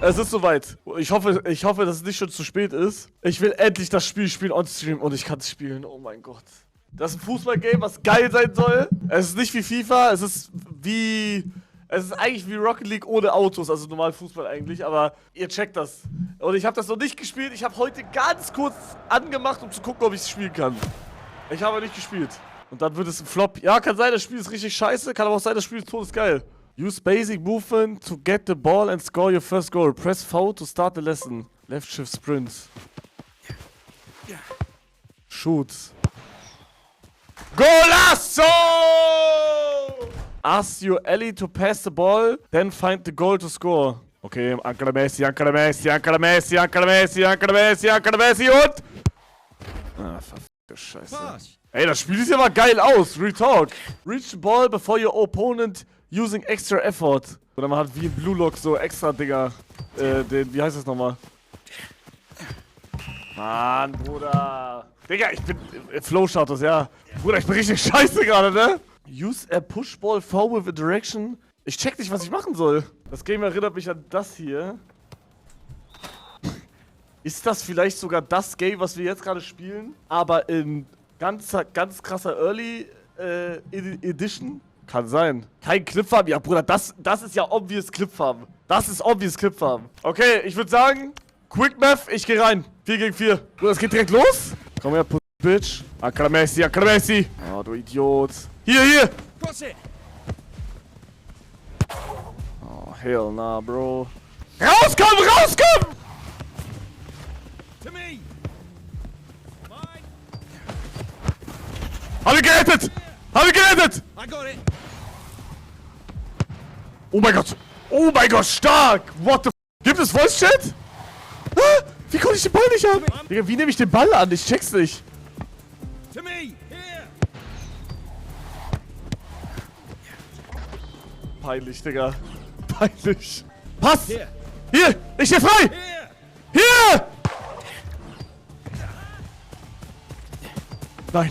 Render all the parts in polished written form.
Es ist soweit. Ich hoffe, dass es nicht schon zu spät ist. Ich will endlich das Spiel spielen on Stream und ich kann es spielen. Oh mein Gott. Das ist ein Fußballgame, was geil sein soll. Es ist nicht wie FIFA, es ist eigentlich wie Rocket League ohne Autos, also normal Fußball eigentlich, aber ihr checkt das. Und ich habe das noch nicht gespielt. Ich habe heute ganz kurz angemacht, um zu gucken, ob ich es spielen kann. Ich habe nicht gespielt. Und dann wird es ein Flop. Ja, kann sein, das Spiel ist richtig scheiße. Kann aber auch sein, das Spiel ist todesgeil. Use basic movement to get the ball and score your first goal. Press V to start the lesson. Left shift sprint. Shoot. Golasso! Ask your ally to pass the ball, then find the goal to score. Okay, Ancora Messi, Ancora Messi, Ancora Messi, Ancora Messi, Ancora Messi, Ancora Messi und... Ah, verfickte Scheiße. Ey, das Spiel sieht ja mal geil aus. Retalk. Reach the ball before your opponent using extra effort. Oder man hat wie in Blue Lock so extra Dinger. Wie heißt das nochmal? Mann, Bruder. Digga, ich bin... Flow-Status, ja. Bruder, ich bin richtig scheiße gerade, ne? Use a pushball foul with a direction. Ich check nicht, was ich machen soll. Das Game erinnert mich an das hier. Ist das vielleicht sogar das Game, was wir jetzt gerade spielen? Aber in ganz krasser Early Edition? Kann sein. Kein Clipfarm. Ja, Bruder, das ist ja obvious Clipfarm. Das ist obvious Clipfarm. Okay, ich würde sagen, Quick Math, ich gehe rein. 4 gegen 4. Bruder, das geht direkt los? Komm her, Bitch. Ancora Messi, Ancora Messi. Oh, du Idiot. Hier! Oh, hell nah, Bro. Rauskommen! Hab ich gerettet! Oh mein Gott, stark! What the f... Gibt es Voice Chat? Ah, wie konnte ich den Ball nicht haben? Digga, wie nehme ich den Ball an? Ich check's nicht. Peinlich, Digga. Peinlich. Pass! Hier! Ich stehe frei! Hier! Nein.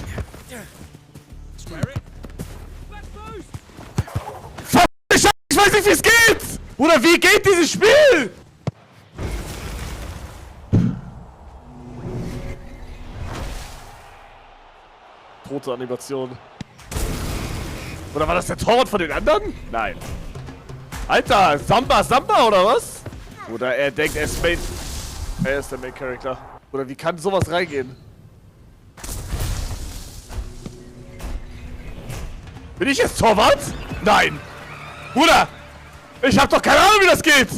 Fuck, ich weiß nicht, wie es geht! Bruder, wie geht dieses Spiel? Tote Animation. Oder war das der Torwart von den anderen? Nein. Alter, Samba oder was? Oder er denkt, er ist der Main Character. Oder wie kann sowas reingehen? Bin ich jetzt Torwart? Nein. Bruder, ich hab doch keine Ahnung, wie das geht.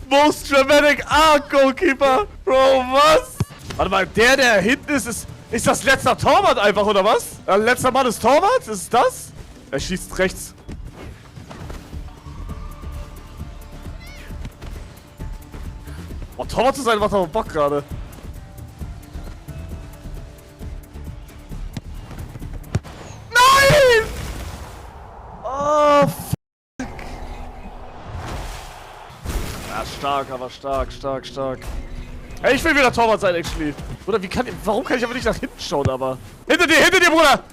Most dramatic Arc Goalkeeper. Bro, was? Warte mal, der hinten ist das letzter Torwart einfach, oder was? Letzter Mann ist Torwart? Ist es das? Er schießt rechts. Oh, Torwart zu sein macht aber Bock gerade. Nein! Oh, fuck. Ja, stark, aber stark. Ey, ich will wieder Torwart sein, actually. Oder warum kann ich aber nicht nach hinten schauen, aber... Hinter dir, Bruder!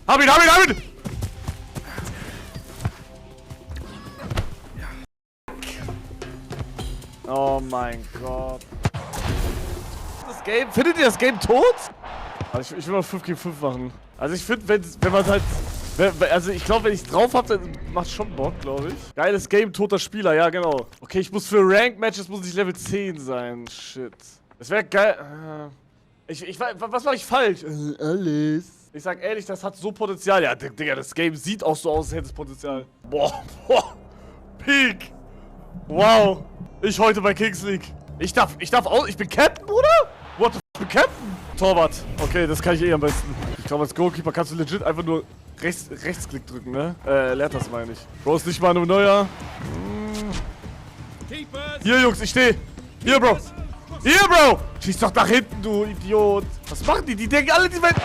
Hab ihn! Oh mein Gott. Findet ihr das Game tot? Also ich will mal 5 gegen 5 machen. Also ich finde, wenn man halt... Also ich glaube, wenn ich es drauf habe, dann macht schon Bock, glaube ich. Geiles Game, toter Spieler, ja genau. Okay, ich muss für Rank-Matches muss ich Level 10 sein. Shit. Das wäre geil. Was mache ich falsch? Alles. Ich sag ehrlich, das hat so Potenzial. Ja, Digga, das Game sieht auch so aus, als hätte es Potenzial. Boah. Peak. Wow. Ich heute bei Kings League. Ich bin Captain, Bruder? What the f***, ich bin Captain? Torwart. Okay, das kann ich am besten. Ich glaube, als Goalkeeper kannst du legit einfach nur Rechtsklick drücken, ne? Leert das, meine ich. Bro, ist nicht mal nur neuer. Hier, Jungs, ich stehe. Hier, Bro. Schieß doch nach hinten, du Idiot. Was machen die? Die denken alle, die werden...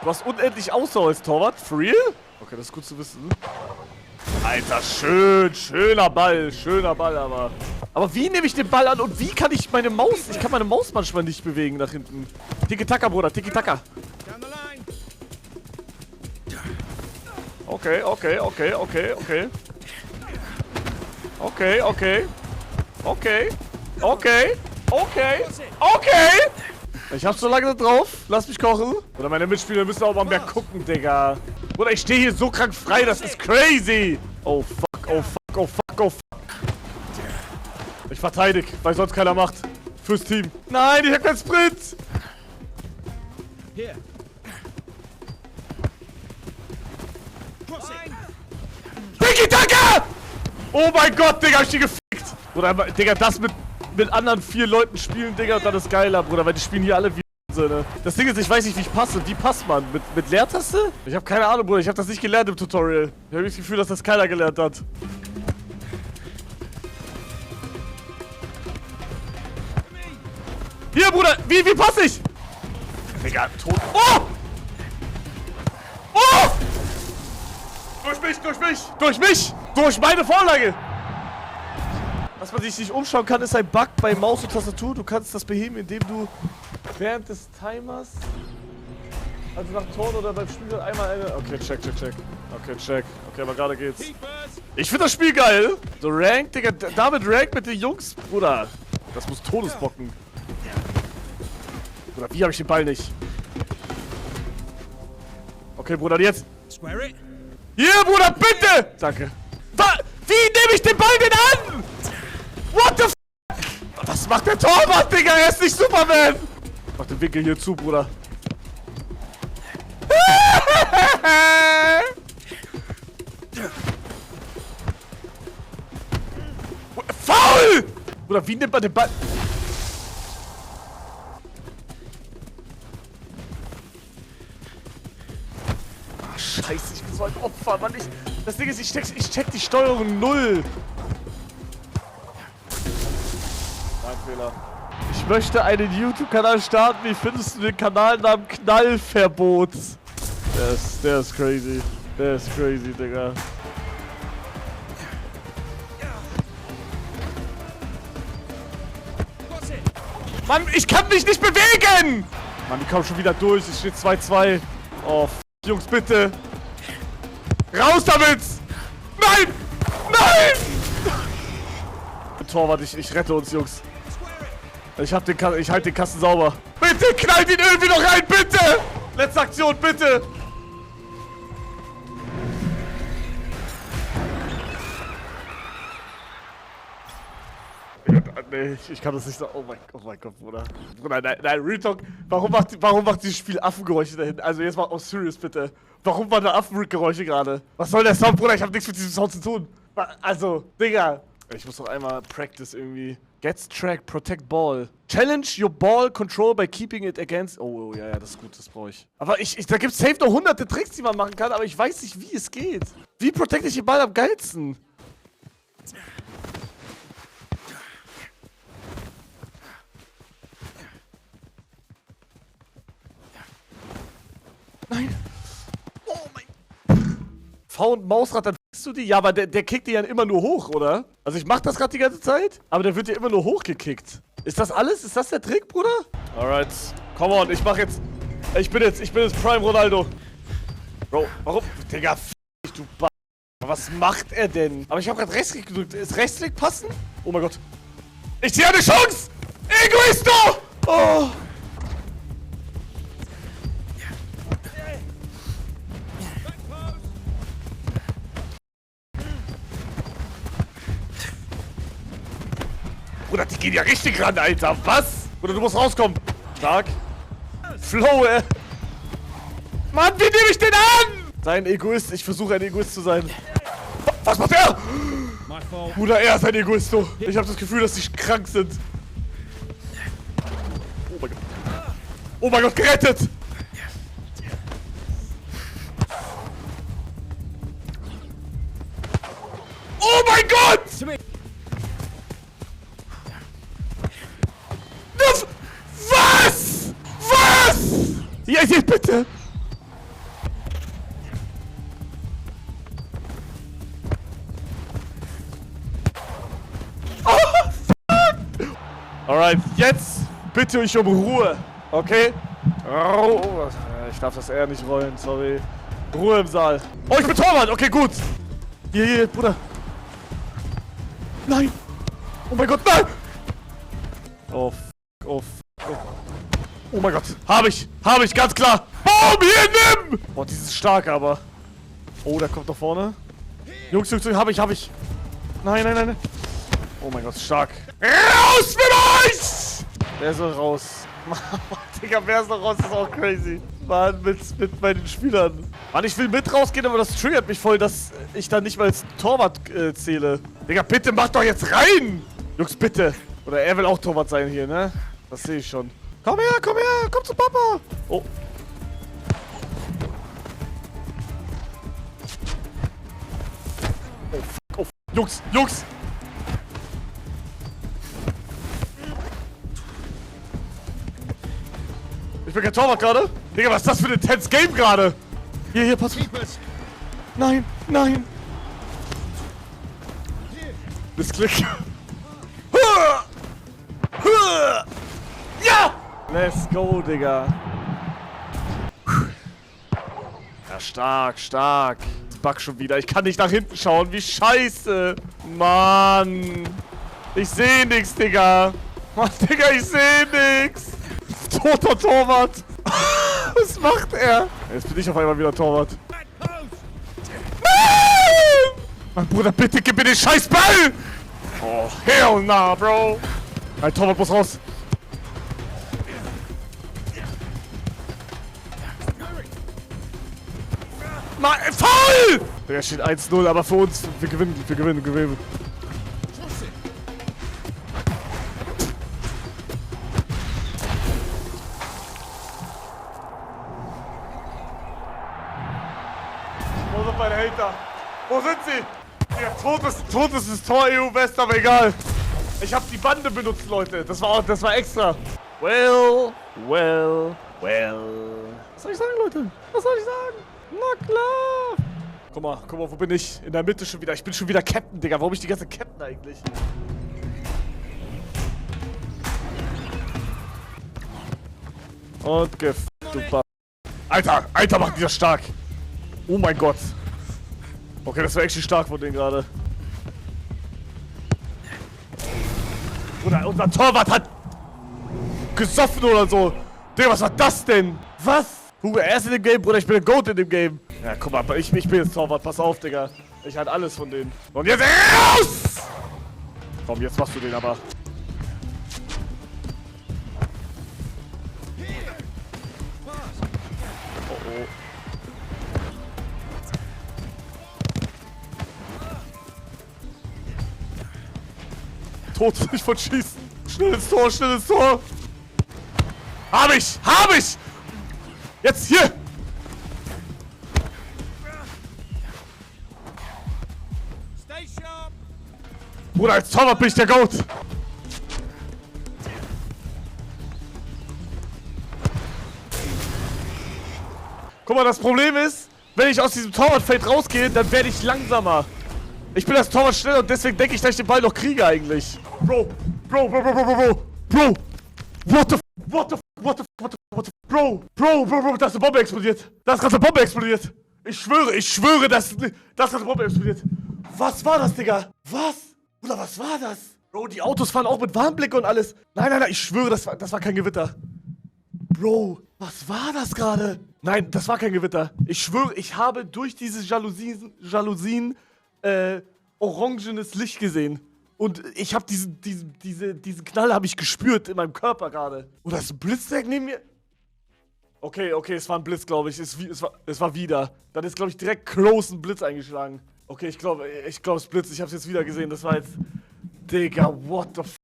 Du hast unendlich Ausdauer als Torwart. For real? Okay, das ist gut zu wissen. Alter, schöner Ball, aber... Aber wie nehme ich den Ball an und wie kann ich meine Maus... Ich kann meine Maus manchmal nicht bewegen nach hinten. Tiki-Taka, Bruder, Tiki-Taka. Okay, okay, okay, okay, okay. Okay, okay. Okay. Okay. Okay. Okay. Ich hab so lange drauf. Lass mich kochen. Oder meine Mitspieler müssen auch mal mehr gucken, Digga. Oder ich stehe hier so krank frei, das ist crazy. Oh fuck, oh fuck, oh fuck, oh fuck. Ich verteidig, weil sonst keiner macht. Fürs Team. Nein, ich hab keinen Sprint. Hier. Tiki Taka! Oh mein Gott, Digga, hab ich die gefickt. Oder, Digga, das mit anderen 4 Leuten spielen, Digga, und dann ist geiler, Bruder, weil die spielen hier alle wie Sinne. Das Ding ist, ich weiß nicht, wie ich passe. Wie passt man? Mit Leertaste? Ich habe keine Ahnung, Bruder. Ich habe das nicht gelernt im Tutorial. Ich habe das Gefühl, dass das keiner gelernt hat. Hier, Bruder! Wie passe ich? Digga, tot. Oh! Oh! Durch mich, durch mich! Durch mich! Durch meine Vorlage! Was man sich nicht umschauen kann, ist ein Bug bei Maus und Tastatur. Du kannst das beheben, indem du während des Timers, also nach Ton oder beim Spiel einmal eine... Okay, check. Okay, check. Okay, aber gerade geht's. Ich finde das Spiel geil. So Rank, Digga, damit Rank mit den Jungs, Bruder. Das muss Todesbocken. Bruder, wie habe ich den Ball nicht? Okay, Bruder, jetzt. Square it. Hier, Bruder, bitte! Danke. Wie nehme ich den Ball denn an? What the f***? Was macht der Torwart, Digga? Er ist nicht Superman! Mach den Winkel hier zu, Bruder. Foul! Bruder, wie nimmt man den Ball? Ach, scheiße, ich bin so ein Opfer, Mann. Das Ding ist, ich check die Steuerung 0. Mein Fehler. Ich möchte einen YouTube-Kanal starten. Wie findest du den Kanalnamen Knallverbot? Der ist crazy. Der ist crazy, Digga. Mann, ich kann mich nicht bewegen! Mann, die kommen schon wieder durch. Es steht 2-2. Oh, Jungs, bitte. Raus damit! Nein! Nein! Torwart, ich rette uns, Jungs. Ich halte den Kasten sauber. Bitte, knallt ihn irgendwie noch rein, bitte! Letzte Aktion, bitte! Nee, ich kann das nicht so. Oh mein Gott, Bruder. Bruder, nein, Real Talk. Warum macht dieses Spiel Affengeräusche dahin? Also jetzt mal aus Serious, bitte. Warum waren da Affengeräusche gerade? Was soll der Sound, Bruder? Ich hab nichts mit diesem Sound zu tun. Also, Digga. Ich muss doch einmal Practice irgendwie. Gets track, protect ball. Challenge your ball control by keeping it against. Oh, ja, das ist gut, das brauche ich. Aber da gibt's safe noch hunderte Tricks, die man machen kann, aber ich weiß nicht, wie es geht. Wie protecte ich den Ball am geilsten? Nein. Oh mein. V und Mausrad, dann f***st du die? Ja, aber der kickt die ja immer nur hoch, oder? Also ich mach das gerade die ganze Zeit, aber der wird ja immer nur hochgekickt. Ist das alles? Ist das der Trick, Bruder? Alright. Come on, ich bin jetzt Prime Ronaldo. Bro, warum? Digga, f*** dich, du ba... Was macht er denn? Aber ich hab gerade Rechtsklick gedrückt. Ist Rechtsklick passen? Oh mein Gott. Ich ziehe eine Chance! Egoisto! Oh! Bruder, die gehen ja richtig ran, Alter. Was? Bruder, du musst rauskommen. Stark. Flow, ey. Mann, wie nehme ich den an? Sei ein Egoist. Ich versuche ein Egoist zu sein. Was macht er? Bruder, er ist ein Egoisto. Ich habe das Gefühl, dass die krank sind. Oh mein Gott. Oh mein Gott, gerettet. Oh mein Gott! Was? Was? Ja, jetzt bitte! Oh, fuck! Alright, jetzt bitte ich um Ruhe, okay? Oh, ich darf das eher nicht rollen, sorry. Ruhe im Saal. Oh, ich bin Torwart. Okay, gut. Hier, Bruder. Nein. Oh mein Gott, nein. Oh, oh, oh. Oh mein Gott. Hab ich, ganz klar. Boom, hier, nimm. Boah, die ist stark, aber. Oh, der kommt da vorne. Jungs, hab ich. Nein. Oh mein Gott, stark. Raus mit euch! Wer soll raus? Digga, wer soll raus? Das ist auch crazy. Mann, mit meinen Spielern. Mann, ich will mit rausgehen, aber das triggert mich voll, dass ich dann nicht mal als Torwart zähle. Digga, bitte mach doch jetzt rein! Jungs, bitte. Oder er will auch Torwart sein hier, ne? Das sehe ich schon. Komm her, komm zu Papa. Oh. Oh, Jungs! Ich bin kein Torwart gerade. Digga, was ist das für ein intense Game gerade? Hier, pass auf. Nein. Das Klick. Ja! Let's go, Digga. Ja, stark. Ich bug schon wieder. Ich kann nicht nach hinten schauen. Wie scheiße. Mann. Ich sehe nichts, Digga. Mann, Digga, ich sehe nichts. Toter Torwart. Was macht er? Jetzt bin ich auf einmal wieder Torwart. Nein! Mein Bruder, bitte gib mir den scheiß Ball! Oh, hell nah, Bro. Ein Torwart muss raus. Nein, Foul! Der steht 1-0, aber für uns, wir gewinnen. Wo sind meine Hater? Wo sind sie? Ja, tot ist das Tor, EU-West, aber egal. Ich hab die Bande benutzt, Leute. Das war extra. Well. Was soll ich sagen, Leute? Was soll ich sagen? Na klar. Guck mal, wo bin ich? In der Mitte schon wieder. Ich bin schon wieder Captain, Digga. Warum bin ich die ganze Captain eigentlich? Und Gift, super. Alter, macht dieser stark. Oh mein Gott. Okay, das war echt stark von denen gerade. Oder unser Torwart hat gesoffen oder so. Digga, was war das denn? Was? Hugo, er ist in dem Game, Bruder. Ich bin der Goat in dem Game. Ja, guck mal, ich bin jetzt Torwart. Pass auf, Digga. Ich halt alles von denen. Und jetzt raus! Komm, jetzt machst du den aber. Oh. Tot nicht von Schießen. Schnell ins Tor. Hab ich! Jetzt hier! Bruder, als Torwart bin ich der Goat. Guck mal, das Problem ist, wenn ich aus diesem Torwartfeld rausgehe, dann werde ich langsamer. Ich bin das Torwart schneller und deswegen denke ich, dass ich den Ball noch kriege eigentlich. Bro. Bro, da ist eine Bombe explodiert. Da ist gerade eine Bombe explodiert. Ich schwöre, dass gerade eine Bombe explodiert. Was war das, Digga? Was? Oder was war das? Bro, die Autos fahren auch mit Warnblick und alles. Nein, ich schwöre, das war kein Gewitter. Bro, was war das gerade? Nein, das war kein Gewitter. Ich schwöre, ich habe durch diese Jalousien orangenes Licht gesehen. Und ich habe diesen Knall habe ich gespürt in meinem Körper gerade. Oder ist ein Blitz direkt neben mir? Okay, es war ein Blitz, glaube ich. Es war wieder. Dann ist, glaube ich, direkt close ein Blitz eingeschlagen. Okay, ich glaube, es Blitz. Ich habe es jetzt wieder gesehen. Das war jetzt... Digga, what the f...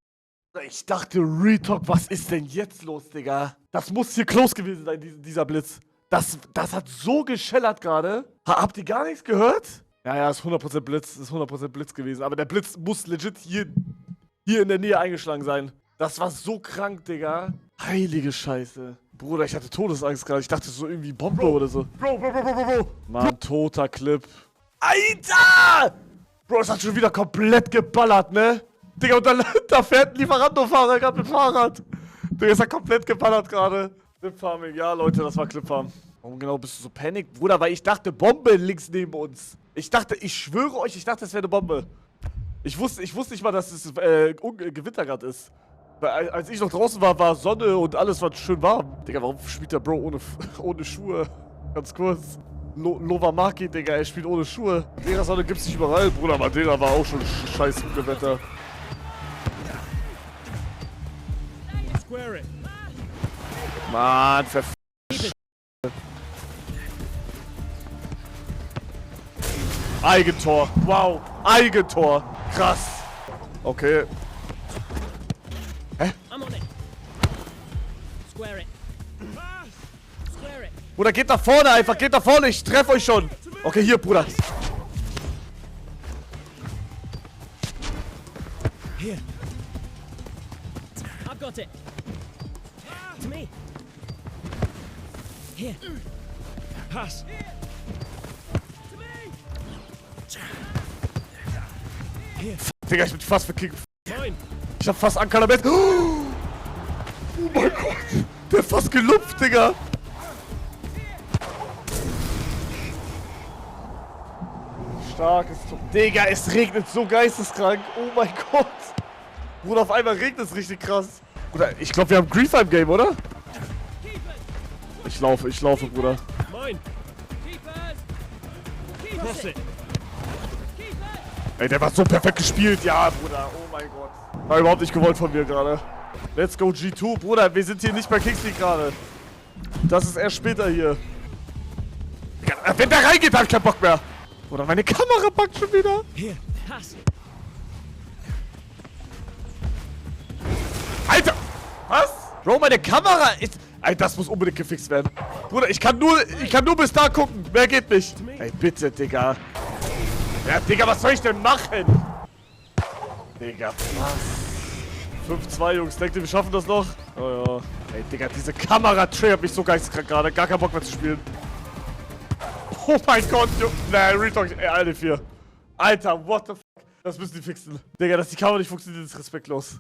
Ich dachte, Retalk, was ist denn jetzt los, Digga? Das muss hier close gewesen sein, dieser Blitz. Das hat so geschellert gerade. Habt ihr gar nichts gehört? Ja, ist 100% Blitz. Ist 100% Blitz gewesen. Aber der Blitz muss legit hier in der Nähe eingeschlagen sein. Das war so krank, Digga. Heilige Scheiße. Bruder, ich hatte Todesangst gerade. Ich dachte so irgendwie Bombe oder so. Bro. Mann, toter Clip. Alter! Bro, es hat schon wieder komplett geballert, ne? Digga, und da fährt ein Lieferando-Fahrer gerade mit Fahrrad. Digga, es hat komplett geballert gerade. Clip Farming, ja Leute, das war Clip Farm. Warum genau bist du so panic? Bruder, weil ich dachte, Bombe links neben uns. Ich schwöre euch, ich dachte, das wäre eine Bombe. Ich wusste nicht mal, dass es Gewitter gerade ist. Weil, als ich noch draußen war, war Sonne und alles war schön warm. Digga, warum spielt der Bro ohne Schuhe? Ganz kurz. Lovamaki, Digga, er spielt ohne Schuhe. Madeira-Sonne gibt's nicht überall, Bruder. Madeira war auch schon scheiß Gewitter. Mann, Eigentor. Wow. Eigentor. Krass. Okay. Hä? Bruder, geht nach vorne einfach. Geht nach vorne. Ich treffe euch schon. Okay, hier, Bruder. Here. I've got it. To me. Here. Pass. Here. Digga, ich bin fast verkickt. Mine. Ich hab fast Ankalament. Oh mein Gott. Der hat fast gelupft, Digga. Starkes Tor. Digga, es regnet so geisteskrank. Oh mein Gott. Bruder, auf einmal regnet es richtig krass. Bruder, ich glaube, wir haben Greenfire im Game, oder? Ich laufe, Bruder. Mine. Cross it. Ey, der war so perfekt gespielt. Ja, Bruder. Oh mein Gott. War überhaupt nicht gewollt von mir gerade. Let's go G2. Bruder, wir sind hier nicht bei Kings League gerade. Das ist erst später hier. Wenn der reingeht, hab ich keinen Bock mehr. Oder meine Kamera packt schon wieder. Here. Pass. Alter! Was? Bro, meine Kamera ist... Ey, das muss unbedingt gefixt werden. Bruder, ich kann nur bis da gucken. Mehr geht nicht. Ey, bitte, Digga. Ja, Digga, was soll ich denn machen? Digga, was? 5-2, Jungs. Denkt ihr, wir schaffen das noch? Oh ja. Ey, Digga, diese Kamera triggert mich so geisteskrank gerade. Gar keinen Bock mehr zu spielen. Oh mein Gott, Junge. Nein, Retalk. Ey, alle 4. Alter, what the fuck. Das müssen die fixen. Digga, dass die Kamera nicht funktioniert, ist respektlos.